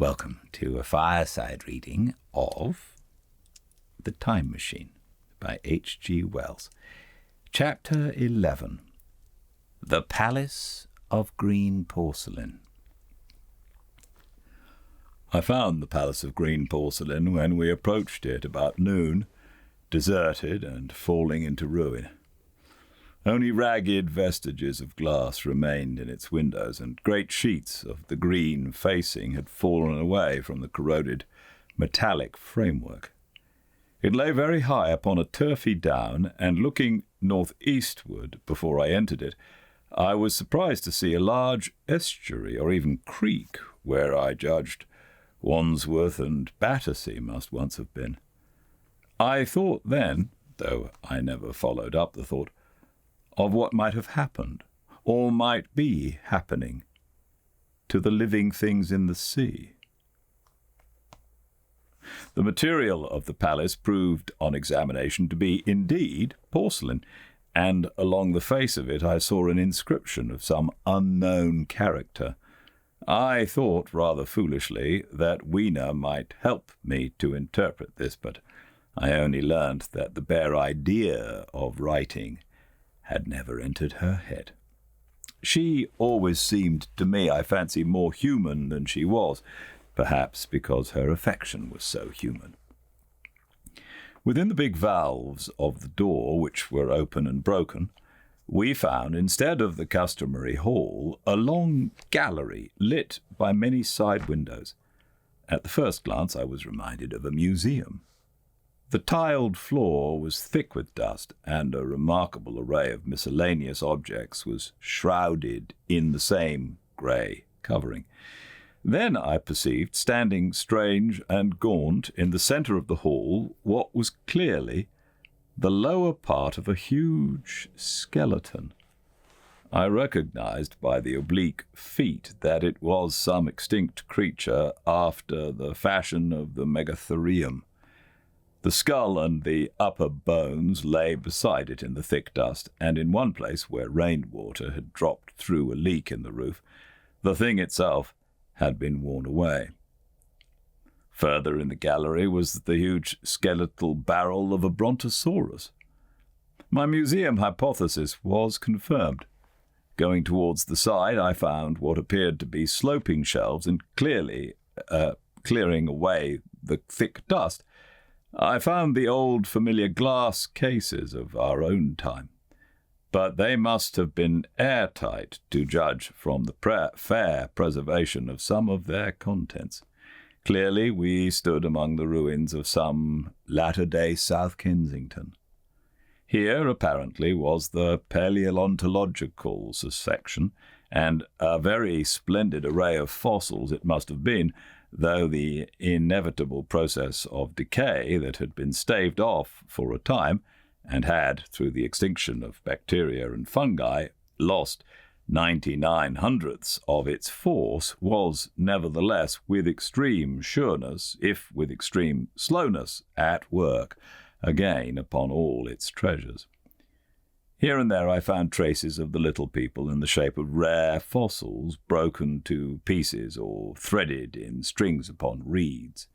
Welcome to a fireside reading of The Time Machine by H.G. Wells. Chapter 11. The Palace of Green Porcelain. I found the Palace of Green Porcelain when we approached it about noon, deserted and falling into ruin. Only ragged vestiges of glass remained in its windows, and great sheets of the green facing had fallen away from the corroded metallic framework. It lay very high upon a turfy down, and looking northeastward before I entered it, I was surprised to see a large estuary, or even creek, where I judged Wandsworth and Battersea must once have been. I thought then, though I never followed up the thought, of what might have happened, or might be happening, to the living things in the sea. The material of the palace proved on examination to be indeed porcelain, and along the face of it I saw an inscription of some unknown character. I thought, rather foolishly, that Weena might help me to interpret this, but I only learned that the bare idea of writing had never entered her head. She always seemed to me, I fancy, more human than she was, perhaps because her affection was so human. Within the big valves of the door, which were open and broken, we found, instead of the customary hall, a long gallery lit by many side windows. At the first glance I was reminded of a museum. The tiled floor was thick with dust, and a remarkable array of miscellaneous objects was shrouded in the same grey covering. Then I perceived, standing strange and gaunt in the centre of the hall, what was clearly the lower part of a huge skeleton. I recognized by the oblique feet that it was some extinct creature after the fashion of the megatherium. The skull and the upper bones lay beside it in the thick dust, and in one place, where rainwater had dropped through a leak in the roof, the thing itself had been worn away. Further in the gallery was the huge skeletal barrel of a brontosaurus. My museum hypothesis was confirmed. Going towards the side, I found what appeared to be sloping shelves, and clearly clearing away the thick dust, I found the old familiar glass cases of our own time, but they must have been airtight to judge from the fair preservation of some of their contents. Clearly we stood among the ruins of some latter-day South Kensington. Here, apparently, was the paleontological section, and a very splendid array of fossils it must have been, though the inevitable process of decay that had been staved off for a time, and had, through the extinction of bacteria and fungi, lost 99/100ths of its force, was nevertheless with extreme sureness, if with extreme slowness, at work again upon all its treasures. Here and there I found traces of the little people in the shape of rare fossils broken to pieces or threaded in strings upon reeds,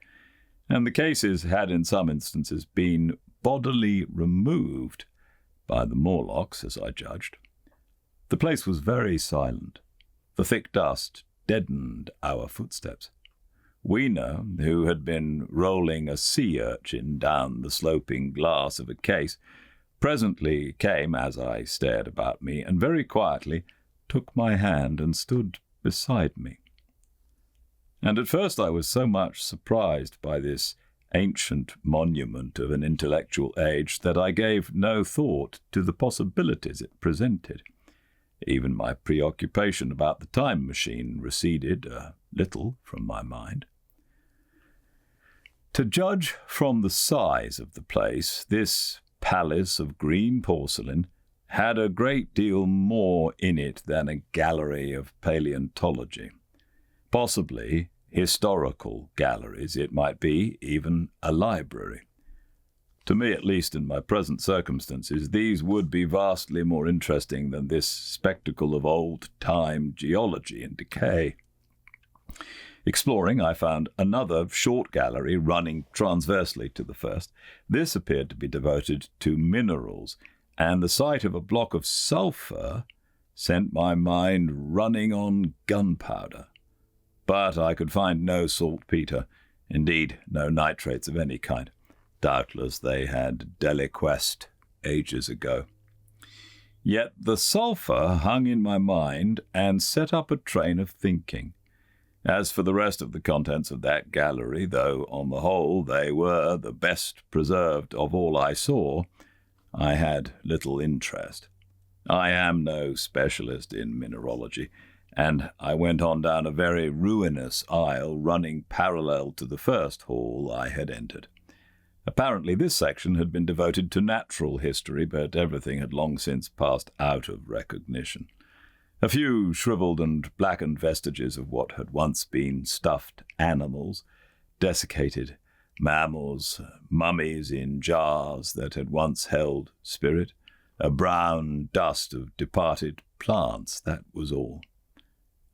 and the cases had in some instances been bodily removed by the Morlocks, as I judged. The place was very silent. The thick dust deadened our footsteps. Weena, who had been rolling a sea urchin down the sloping glass of a case, presently came as I stared about me, and very quietly took my hand and stood beside me. And at first I was so much surprised by this ancient monument of an intellectual age that I gave no thought to the possibilities it presented. Even my preoccupation about the time machine receded a little from my mind. To judge from the size of the place, this palace of green porcelain had a great deal more in it than a gallery of paleontology. Possibly historical galleries, it might be even a library. To me, at least in my present circumstances, these would be vastly more interesting than this spectacle of old-time geology and decay. Exploring, I found another short gallery running transversely to the first. This appeared to be devoted to minerals, and the sight of a block of sulphur sent my mind running on gunpowder. But I could find no saltpeter, indeed no nitrates of any kind. Doubtless they had deliquesced ages ago. Yet the sulphur hung in my mind and set up a train of thinking. As for the rest of the contents of that gallery, though on the whole they were the best preserved of all I saw, I had little interest. I am no specialist in mineralogy, and I went on down a very ruinous aisle running parallel to the first hall I had entered. Apparently this section had been devoted to natural history, but everything had long since passed out of recognition. A few shriveled and blackened vestiges of what had once been stuffed animals, desiccated mammals, mummies in jars that had once held spirit, a brown dust of departed plants, that was all.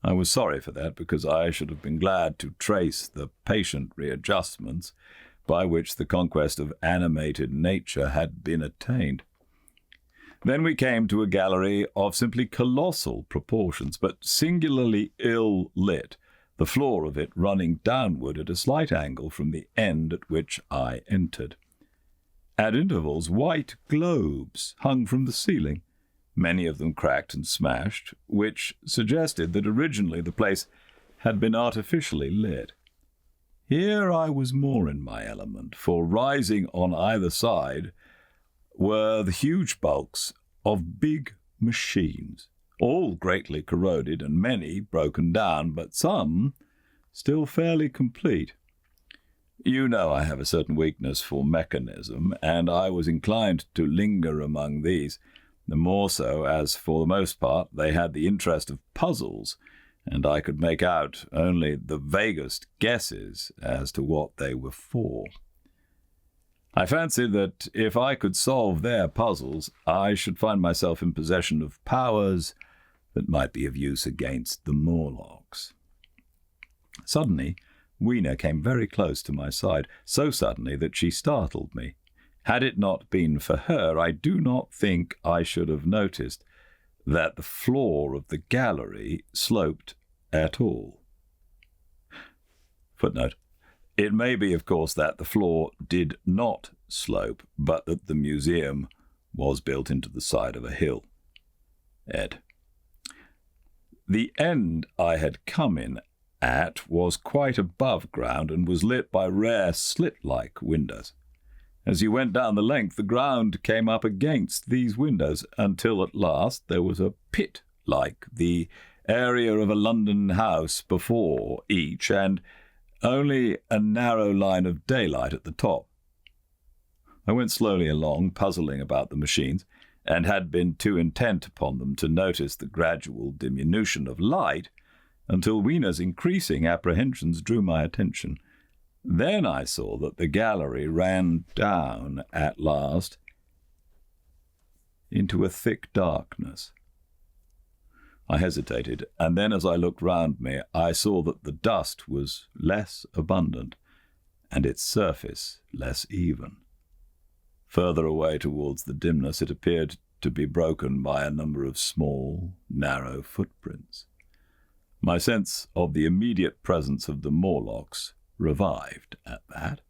I was sorry for that, because I should have been glad to trace the patient readjustments by which the conquest of animated nature had been attained. Then we came to a gallery of simply colossal proportions, but singularly ill-lit, the floor of it running downward at a slight angle from the end at which I entered. At intervals, white globes hung from the ceiling, many of them cracked and smashed, which suggested that originally the place had been artificially lit. Here I was more in my element, for rising on either side were the huge bulks of big machines, all greatly corroded and many broken down, but some still fairly complete. You know I have a certain weakness for mechanism, and I was inclined to linger among these, the more so as, for the most part, they had the interest of puzzles, and I could make out only the vaguest guesses as to what they were for. I fancied that if I could solve their puzzles, I should find myself in possession of powers that might be of use against the Morlocks. Suddenly, Weena came very close to my side, so suddenly that she startled me. Had it not been for her, I do not think I should have noticed that the floor of the gallery sloped at all. Footnote. It may be, of course, that the floor did not slope, but that the museum was built into the side of a hill. Ed. The end I had come in at was quite above ground and was lit by rare slit-like windows. As you went down the length, the ground came up against these windows, until at last there was a pit like the area of a London house before each, and only a narrow line of daylight at the top. I went slowly along, puzzling about the machines, and had been too intent upon them to notice the gradual diminution of light until Weena's increasing apprehensions drew my attention. Then I saw that the gallery ran down at last into a thick darkness. I hesitated, and then as I looked round me, I saw that the dust was less abundant, and its surface less even. Further away towards the dimness, it appeared to be broken by a number of small, narrow footprints. My sense of the immediate presence of the Morlocks revived at that.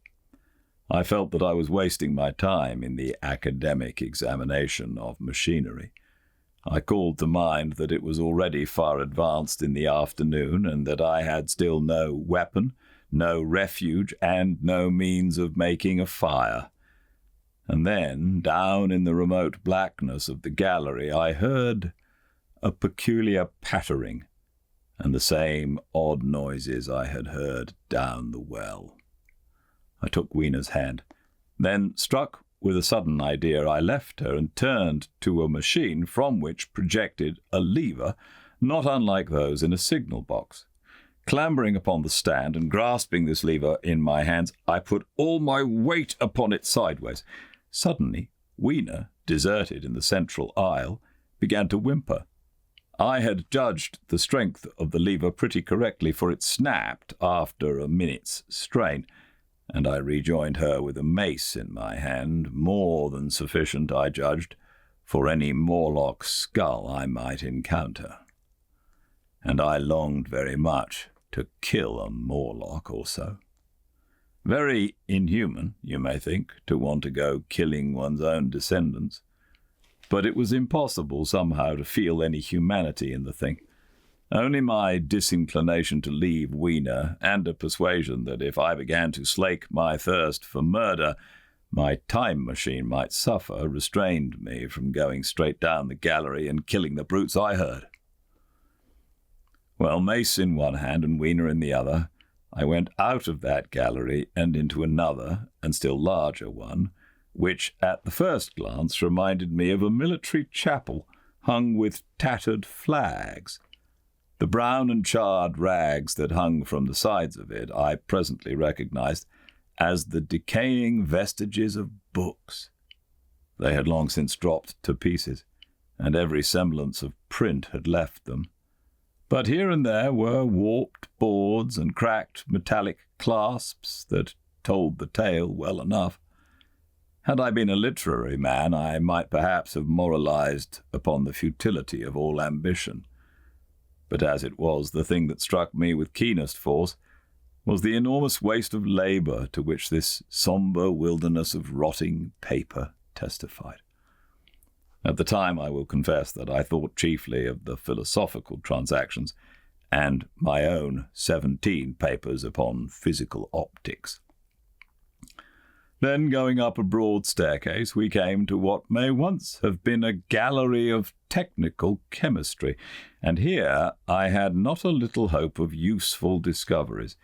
I felt that I was wasting my time in the academic examination of machinery. I called to mind that it was already far advanced in the afternoon, and that I had still no weapon, no refuge, and no means of making a fire. And then, down in the remote blackness of the gallery, I heard a peculiar pattering, and the same odd noises I had heard down the well. I took Weena's hand. Then, struck with a sudden idea, I left her and turned to a machine from which projected a lever not unlike those in a signal box. Clambering upon the stand and grasping this lever in my hands, I put all my weight upon it sideways. Suddenly, Weena, deserted in the central aisle, began to whimper. I had judged the strength of the lever pretty correctly, for it snapped after a minute's strain, and I rejoined her with a mace in my hand, more than sufficient, I judged, for any Morlock skull I might encounter. And I longed very much to kill a Morlock or so. Very inhuman, you may think, to want to go killing one's own descendants, but it was impossible somehow to feel any humanity in the thing. Only my disinclination to leave Weena, and a persuasion that if I began to slake my thirst for murder, my time machine might suffer, restrained me from going straight down the gallery and killing the brutes I heard. Well, mace in one hand and Weena in the other, I went out of that gallery and into another, and still larger one, which at the first glance reminded me of a military chapel hung with tattered flags. The brown and charred rags that hung from the sides of it I presently recognized as the decaying vestiges of books. They had long since dropped to pieces, and every semblance of print had left them. But here and there were warped boards and cracked metallic clasps that told the tale well enough. Had I been a literary man, I might perhaps have moralized upon the futility of all ambition. But as it was, the thing that struck me with keenest force was the enormous waste of labour to which this sombre wilderness of rotting paper testified. At the time, I will confess that I thought chiefly of the philosophical transactions and my own 17 papers upon physical optics. Then, going up a broad staircase, we came to what may once have been a gallery of technical chemistry, and here I had not a little hope of useful discoveries.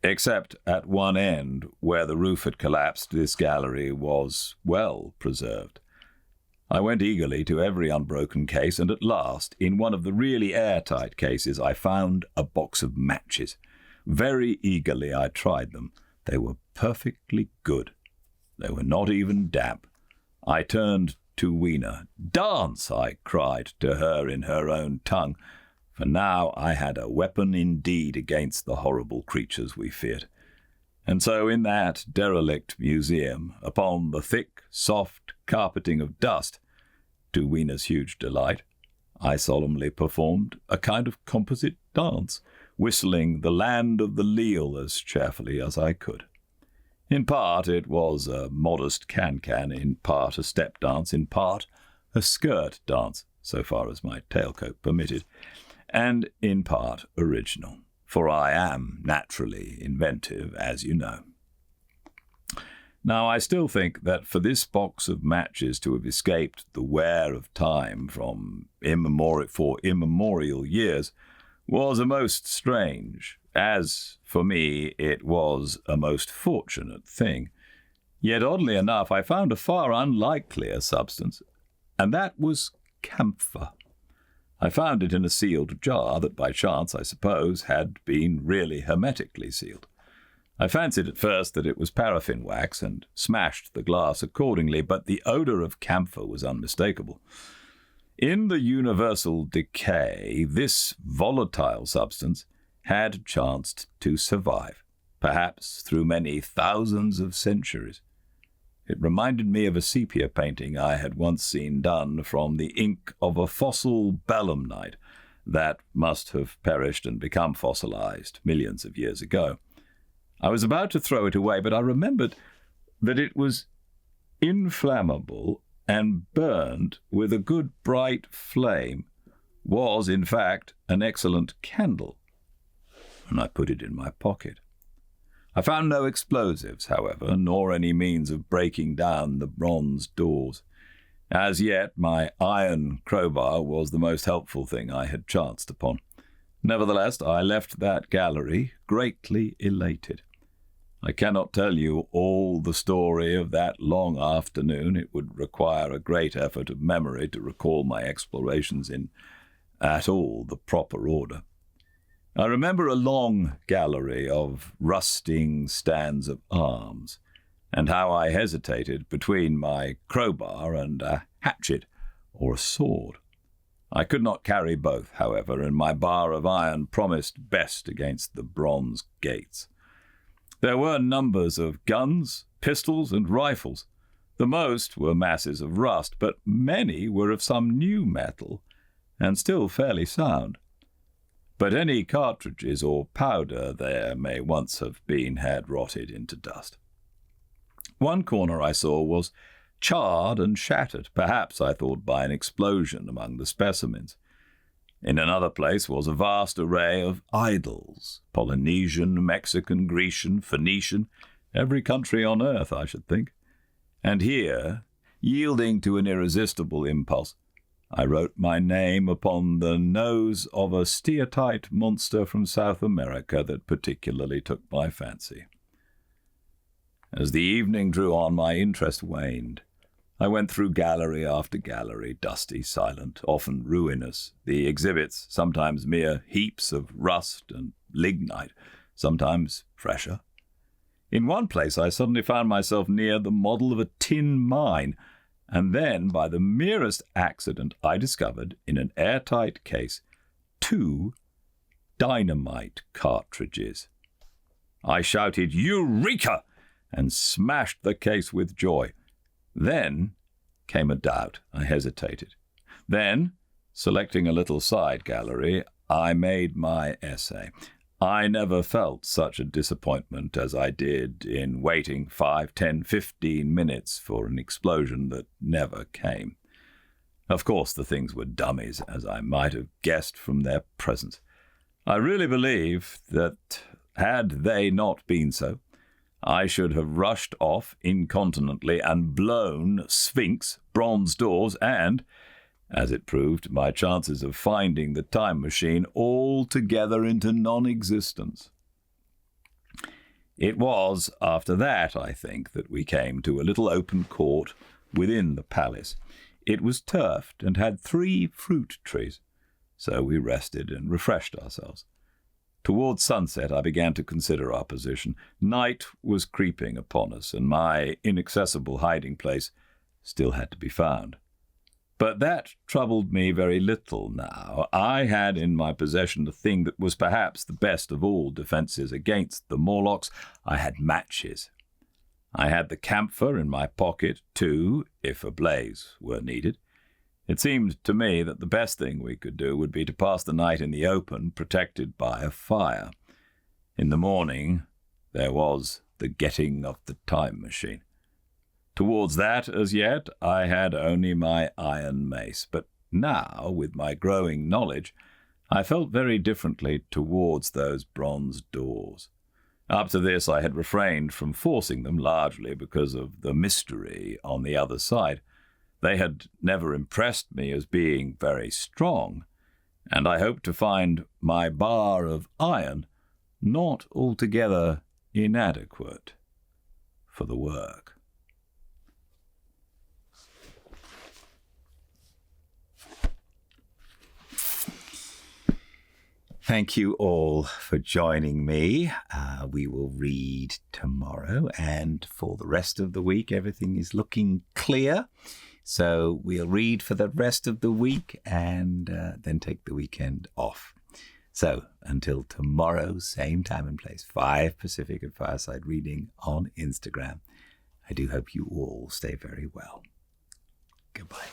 Except at one end, where the roof had collapsed, this gallery was well preserved. I went eagerly to every unbroken case, and at last, in one of the really airtight cases, I found a box of matches. Very eagerly I tried them. They were perfectly good. They were not even damp. I turned to Weena. "Dance!" I cried to her in her own tongue, for now I had a weapon indeed against the horrible creatures we feared. And so in that derelict museum, upon the thick, soft carpeting of dust, to Weena's huge delight, I solemnly performed a kind of composite dance, whistling The Land of the Leal as cheerfully as I could. In part it was a modest can-can, in part a step dance, in part a skirt dance, so far as my tailcoat permitted, and in part original, for I am naturally inventive, as you know. Now, I still think that for this box of matches to have escaped the wear of time from immemorial years was a most strange, as for me it was a most fortunate thing. Yet, oddly enough, I found a far unlikelier substance, and that was camphor. I found it in a sealed jar that by chance, I suppose, had been really hermetically sealed. I fancied at first that it was paraffin wax and smashed the glass accordingly, but the odour of camphor was unmistakable. In the universal decay, this volatile substance had chanced to survive, perhaps through many thousands of centuries. It reminded me of a sepia painting I had once seen done from the ink of a fossil belemnite that must have perished and become fossilized millions of years ago. I was about to throw it away, but I remembered that it was inflammable and burned with a good bright flame, was, in fact, an excellent candle, and I put it in my pocket. I found no explosives, however, nor any means of breaking down the bronze doors. As yet, my iron crowbar was the most helpful thing I had chanced upon. Nevertheless, I left that gallery greatly elated. I cannot tell you all the story of that long afternoon. It would require a great effort of memory to recall my explorations in at all the proper order. I remember a long gallery of rusting stands of arms, and how I hesitated between my crowbar and a hatchet or a sword. I could not carry both, however, and my bar of iron promised best against the bronze gates. There were numbers of guns, pistols, and rifles. The most were masses of rust, but many were of some new metal, and still fairly sound. But any cartridges or powder there may once have been had rotted into dust. One corner I saw was charred and shattered, perhaps, I thought, by an explosion among the specimens. In another place was a vast array of idols, Polynesian, Mexican, Grecian, Phoenician, every country on earth, I should think. And here, yielding to an irresistible impulse, I wrote my name upon the nose of a steatite monster from South America that particularly took my fancy. As the evening drew on, my interest waned. I went through gallery after gallery, dusty, silent, often ruinous, the exhibits sometimes mere heaps of rust and lignite, sometimes fresher. In one place I suddenly found myself near the model of a tin mine, and then, by the merest accident, I discovered, in an airtight case, 2 dynamite cartridges. I shouted, "Eureka!" and smashed the case with joy. Then came a doubt. I hesitated. Then, selecting a little side gallery, I made my essay. I never felt such a disappointment as I did in waiting 5, 10, 15 minutes for an explosion that never came. Of course, the things were dummies, as I might have guessed from their presence. I really believe that, had they not been so, I should have rushed off incontinently and blown Sphinx, bronze doors, and, as it proved, my chances of finding the time machine altogether into non-existence. It was after that, I think, that we came to a little open court within the palace. It was turfed and had 3 fruit trees, so we rested and refreshed ourselves. Towards sunset, I began to consider our position. Night was creeping upon us, and my inaccessible hiding place still had to be found. But that troubled me very little now. I had in my possession the thing that was perhaps the best of all defences against the Morlocks. I had matches. I had the camphor in my pocket, too, if a blaze were needed. It seemed to me that the best thing we could do would be to pass the night in the open, protected by a fire. In the morning, there was the getting of the time machine. Towards that, as yet, I had only my iron mace, but now, with my growing knowledge, I felt very differently towards those bronze doors. Up to this, I had refrained from forcing them, largely because of the mystery on the other side. They had never impressed me as being very strong, and I hoped to find my bar of iron not altogether inadequate for the work. Thank you all for joining me. We will read tomorrow, and for the rest of the week, everything is looking clear. So we'll read for the rest of the week and then take the weekend off. So until tomorrow, same time and place, 5 Pacific at Fireside Reading on Instagram. I do hope you all stay very well. Goodbye.